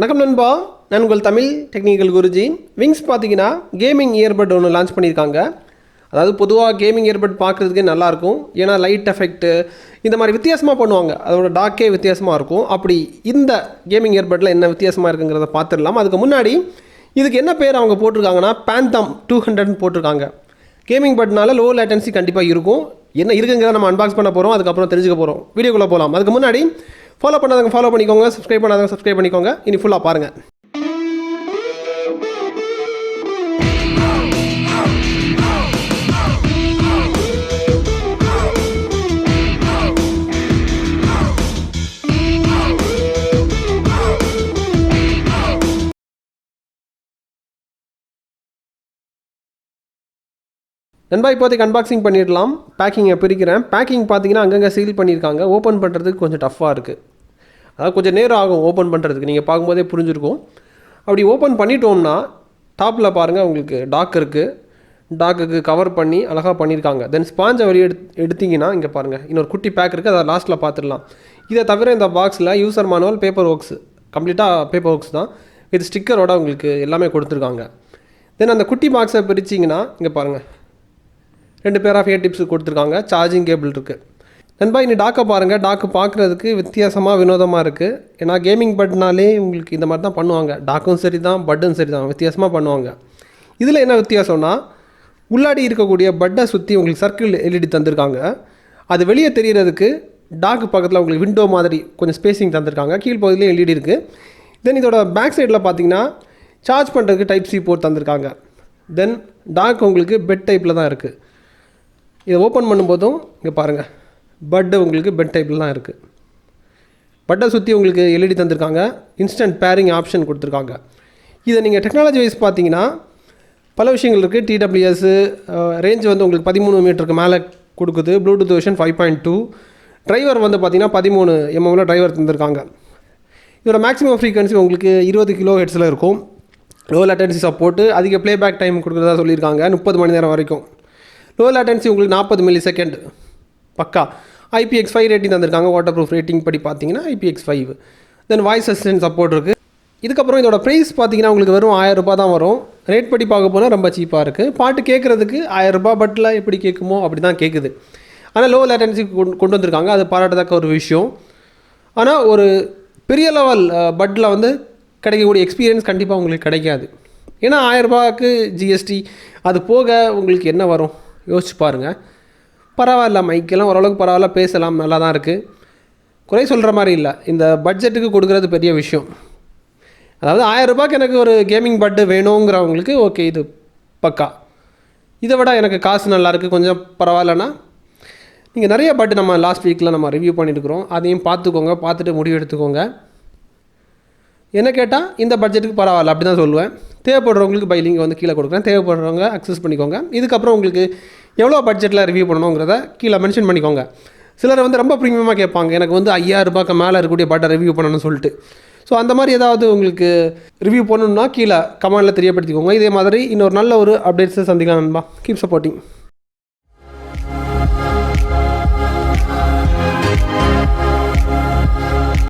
வணக்கம் நண்பா, நான் உங்கள் தமிழ் டெக்னிக்கல் குருஜி. விங்ஸ் பார்த்தீங்கன்னா கேமிங் இயர்பட் ஒன்று லான்ச் பண்ணியிருக்காங்க. அதாவது பொதுவாக கேமிங் இயர்பட் பார்க்குறதுக்கே நல்லாயிருக்கும். ஏன்னா லைட் எஃபெக்ட்டு இந்த மாதிரி வித்தியாசமாக பண்ணுவாங்க. அதோட டாக்கே வித்தியாசமாக இருக்கும். அப்படி இந்த கேமிங் இயர்பட்டில் என்ன வித்தியாசமாக இருக்குங்கிறத பார்த்துடலாம். அதுக்கு முன்னாடி இதுக்கு என்ன பேர் அவங்க போட்டிருக்காங்கன்னா பேந்தம் 200 போட்டிருக்காங்க. கேமிங் பட்னால லோ லேட்டன்சி கண்டிப்பாக இருக்கும். என்ன இருக்குங்கிறத நம்ம அன்பாக்ஸ் பண்ண போகிறோம், அதுக்கப்புறம் தெரிஞ்சுக்க போகிறோம். வீடியோக்குள்ளே போகலாம். அதுக்கு முன்னாடி ஃபாலோ பண்ணாதவங்க ஃபாலோ பண்ணிக்கோங்க, சப்ஸ்கிரைப் பண்ணாதவங்க சப்ஸ்கிரைப் பண்ணிக்கோங்க. இனி ஃபுல்லாக பாருங்கள். நண்பா, இப்போதைக்கு அன்பாக்சிங் பண்ணிடலாம். பேக்கிங்கை பிரிக்கிறேன். பேக்கிங் பார்த்தீங்கன்னா அங்கங்கே சீல் பண்ணியிருக்காங்க. ஓப்பன் பண்ணுறதுக்கு கொஞ்சம் டஃப்பாக இருக்குது. அதாவது கொஞ்சம் நேரம் ஆகும் ஓப்பன் பண்ணுறதுக்கு. நீங்கள் பார்க்கும்போதே புரிஞ்சிருக்கும். அப்படி ஓப்பன் பண்ணிட்டோம்னா டாப்பில் பாருங்கள், உங்களுக்கு டாக் இருக்குது. டாக்குக்கு கவர் பண்ணி அழகாக பண்ணியிருக்காங்க. தென் ஸ்பாஞ்சை வெளியே எடுத்திங்கன்னா இங்கே பாருங்கள் இன்னொரு குட்டி பேக் இருக்குது. அதை லாஸ்ட்டில் பார்த்துடலாம். இதை தவிர இந்த பாக்ஸில் யூசர் மேனுவல், பேப்பர் ஒர்க்ஸ், கம்ப்ளீட்டாக பேப்பர் ஒர்க்ஸ் தான். இது ஸ்டிக்கரோட உங்களுக்கு எல்லாமே கொடுத்துருக்காங்க. தென் அந்த குட்டி பாக்ஸை பிரிச்சிங்கன்னா இங்கே பாருங்கள் 2 பேர் ஆஃப் இயர் டிப்ஸ் கொடுத்துருக்காங்க. சார்ஜிங் கேபிள் இருக்குது. நண்பா, இனி டாக்கை பாருங்கள். டாக்கு பார்க்குறதுக்கு வித்தியாசமாக வினோதமாக இருக்குது. ஏன்னா கேமிங் பட்னாலே உங்களுக்கு இந்த மாதிரி தான் பண்ணுவாங்க. டாக்கும் சரி தான், பட்டும் சரி தான், வித்தியாசமாக பண்ணுவாங்க. இதில் என்ன வித்தியாசம்னா உள்ளாடி இருக்கக்கூடிய பட்டை சுற்றி உங்களுக்கு சர்க்கிள் எல்இடி தந்திருக்காங்க. அது வெளியே தெரிகிறதுக்கு டாக்கு பக்கத்தில் உங்களுக்கு விண்டோ மாதிரி கொஞ்சம் ஸ்பேசிங் தந்திருக்காங்க. கீழ்ப்பகுதியிலே எல்இடி இருக்குது. தென் இதோட பேக் சைடில் பார்த்தீங்கன்னா சார்ஜ் பண்ணுறதுக்கு டைப் சி போர்ட் தந்திருக்காங்க. தென் டாக் உங்களுக்கு பெட் டைப்பில் தான் இருக்குது. இதை ஓப்பன் பண்ணும்போதும் இங்கே பாருங்கள் பட்டு உங்களுக்கு பெட் டைப்பில் தான் இருக்குது. பட்டை சுற்றி உங்களுக்கு எல்இடி தந்திருக்காங்க. இன்ஸ்டன்ட் பேரிங் ஆப்ஷன் கொடுத்துருக்காங்க. இதை நீங்கள் டெக்னாலஜி வைஸ் பார்த்தீங்கன்னா பல விஷயங்கள் இருக்குது. டிடபிள்யூஎஸ் ரேஞ்ச் வந்து உங்களுக்கு 13 மீட்டருக்கு மேலே கொடுக்குது. Bluetooth version 5.2. டிரைவர் வந்து பார்த்திங்கன்னா 13 mm டிரைவர் தந்திருக்காங்க. இதோட மேக்ஸிமம் ஃப்ரீக்வன்சி உங்களுக்கு 20 kHz இருக்கும். லோ லேட்டன்சி சப்போர்ட்டு, அதிக ப்ளேபேக் டைம் கொடுக்குறதா சொல்லியிருக்காங்க. 30 மணி நேரம் வரைக்கும். லோ லேட்டன்சி உங்களுக்கு 40 மில்லி-செகண்ட் பக்கா. IPX5 ரேட்டிங் தந்திருக்காங்க. வாட்டர் ப்ரூஃப் ரேட்டிங் படி பார்த்தீங்கன்னா IPX5. தென் வாய்ஸ் அசிஸ்டன்ட் சப்போர்ட் இருக்குது. இதுக்கப்புறம் இதோட ப்ரைஸ் பார்த்தீங்கன்னா உங்களுக்கு வெறும் 1000 ரூபா தான் வரும். ரேட் படி பார்க்க போனால் ரொம்ப சீப்பாக இருக்குது. பாட்டு கேட்குறதுக்கு 1000 ரூபா பட்டில் எப்படி கேட்குமோ அப்படி தான் கேட்குது. ஆனால் லோ லேட்டன்சி கொண்டு வந்திருக்காங்க. அது பாராட்டத்தக்க ஒரு விஷயம். ஆனால் ஒரு பெரிய லெவல் பட்டில் வந்து கிடைக்கக்கூடிய எக்ஸ்பீரியன்ஸ் கண்டிப்பாக உங்களுக்கு கிடைக்காது. ஏன்னா 1000 ரூபாய்க்கு ஜிஎஸ்டி அது போக உங்களுக்கு என்ன வரும் யோசிச்சு பாருங்கள். பரவாயில்ல, மைக்கெல்லாம் ஓரளவுக்கு பரவாயில்ல, பேசலாம், நல்லா தான் இருக்குது. குறை சொல்கிற மாதிரி இல்லை. இந்த பட்ஜெட்டுக்கு கொடுக்குறது பெரிய விஷயம். அதாவது 1000 ரூபாய்க்கு எனக்கு ஒரு கேமிங் பட்டு வேணுங்கிறவங்களுக்கு ஓகே, இது பக்கா. இதை விட எனக்கு காசு நல்லாயிருக்கு, கொஞ்சம் பரவாயில்லன்னா நீங்கள் நிறைய பட்டு நம்ம லாஸ்ட் வீக்கில் நம்ம ரிவ்யூ பண்ணியிருக்கிறோம். அதையும் பார்த்துக்கோங்க. பார்த்துட்டு முடிவு எடுத்துக்கோங்க. என்ன கேட்டால் இந்த பட்ஜெட்டுக்கு பரவாயில்ல அப்படி தான் சொல்லுவேன். தேவைப்படுறவங்களுக்கு பை லிங்க் வந்து கீழே கொடுக்குறேன். தேவைப்படுறவங்க அக்சஸ் பண்ணிக்கோங்க. இதுக்கப்புறம் உங்களுக்கு எவ்வளோ பட்ஜெட்டில் ரிவ்யூ பண்ணணுங்கிறத கீழே மென்ஷன் பண்ணிக்கோங்க. சிலர் வந்து ரொம்ப ப்ரீமியமாக கேட்பாங்க, எனக்கு வந்து 5000 ரூபாய்க்கு மேலே இருக்கக்கூடிய பட்டை ரிவ்யூ பண்ணணும்னு சொல்லிட்டு. ஸோ அந்த மாதிரி ஏதாவது உங்களுக்கு ரிவ்யூ பண்ணணுன்னா கீழே கமெண்டில் தெரியப்படுத்திக்கோங்க. இதே மாதிரி இன்னொரு நல்ல ஒரு அப்டேட்ஸை சந்திக்கலாம் நண்பா. Keep supporting.